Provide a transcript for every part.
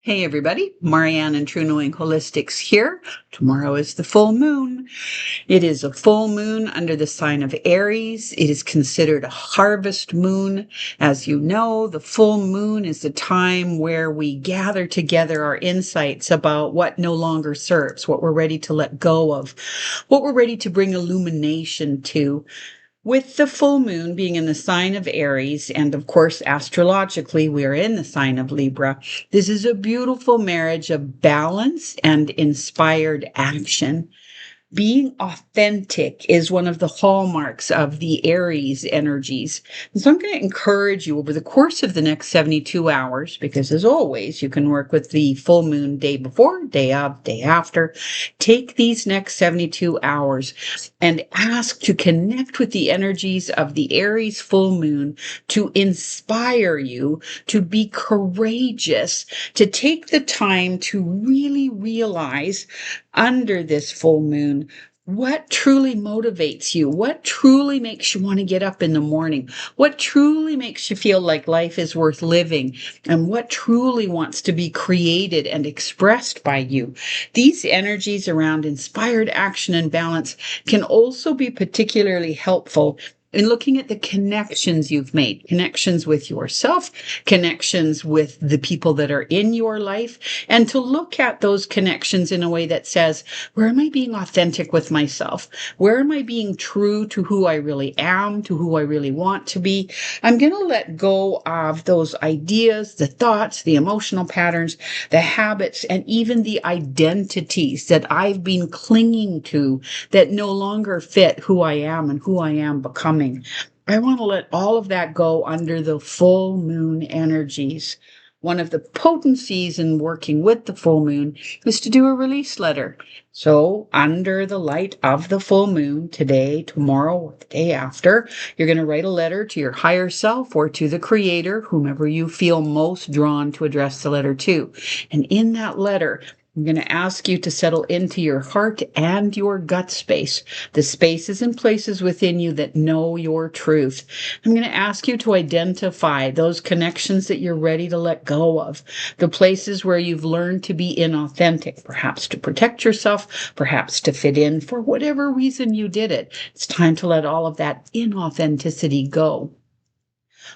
Hey everybody, Marianne and Tru-Knowing Holistics here. Tomorrow is the full moon. It is a full moon under the sign of Aries. It is considered a harvest moon. As you know, the full moon is the time where we gather together our insights about what no longer serves, what we're ready to let go of, what we're ready to bring illumination to. With the full moon being in the sign of Aries, and of course, astrologically, we are in the sign of Libra, this is a beautiful marriage of balance and inspired action. Being authentic is one of the hallmarks of the Aries energies. And so I'm going to encourage you over the course of the next 72 hours, because as always, you can work with the full moon day before, day of, day after. Take these next 72 hours and ask to connect with the energies of the Aries full moon to inspire you to be courageous, to take the time to really realize under this full moon what truly motivates you, what truly makes you want to get up in the morning, what truly makes you feel like life is worth living, and what truly wants to be created and expressed by you. These energies around inspired action and balance can also be particularly helpful in looking at the connections you've made, connections with yourself, connections with the people that are in your life, and to look at those connections in a way that says, where am I being authentic with myself? Where am I being true to who I really am, to who I really want to be? I'm going to let go of those ideas, the thoughts, the emotional patterns, the habits, and even the identities that I've been clinging to that no longer fit who I am and who I am becoming. I want to let all of that go under the full moon energies. One of the potencies in working with the full moon is to do a release letter. So under the light of the full moon, today, tomorrow, or the day after, you're going to write a letter to your higher self or to the creator, whomever you feel most drawn to address the letter to. And in that letter, I'm going to ask you to settle into your heart and your gut space, the spaces and places within you that know your truth. I'm going to ask you to identify those connections that you're ready to let go of, the places where you've learned to be inauthentic, perhaps to protect yourself, perhaps to fit in for whatever reason you did it. It's time to let all of that inauthenticity go.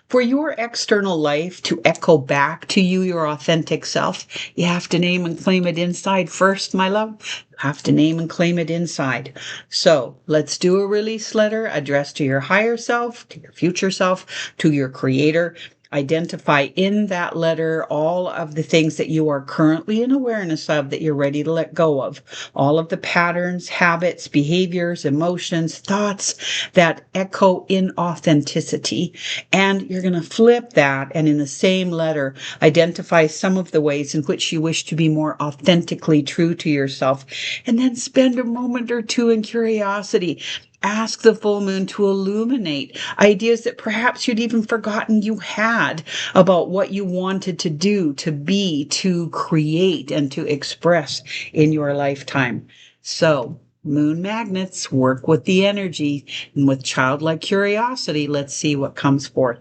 For your external life to echo back to you, your authentic self, you have to name and claim it inside first, my love. You have to name and claim it inside. So let's do a release letter addressed to your higher self, to your future self, to your creator. Identify in that letter all of the things that you are currently in awareness of that you're ready to let go of. All of the patterns, habits, behaviors, emotions, thoughts that echo in authenticity. And you're going to flip that and in the same letter, identify some of the ways in which you wish to be more authentically true to yourself. And then spend a moment or two in curiosity. Ask the full moon to illuminate ideas that perhaps you'd even forgotten you had about what you wanted to do, to be, to create, and to express in your lifetime. So, moon magnets, work with the energy, and with childlike curiosity, let's see what comes forth.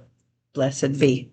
Blessed be.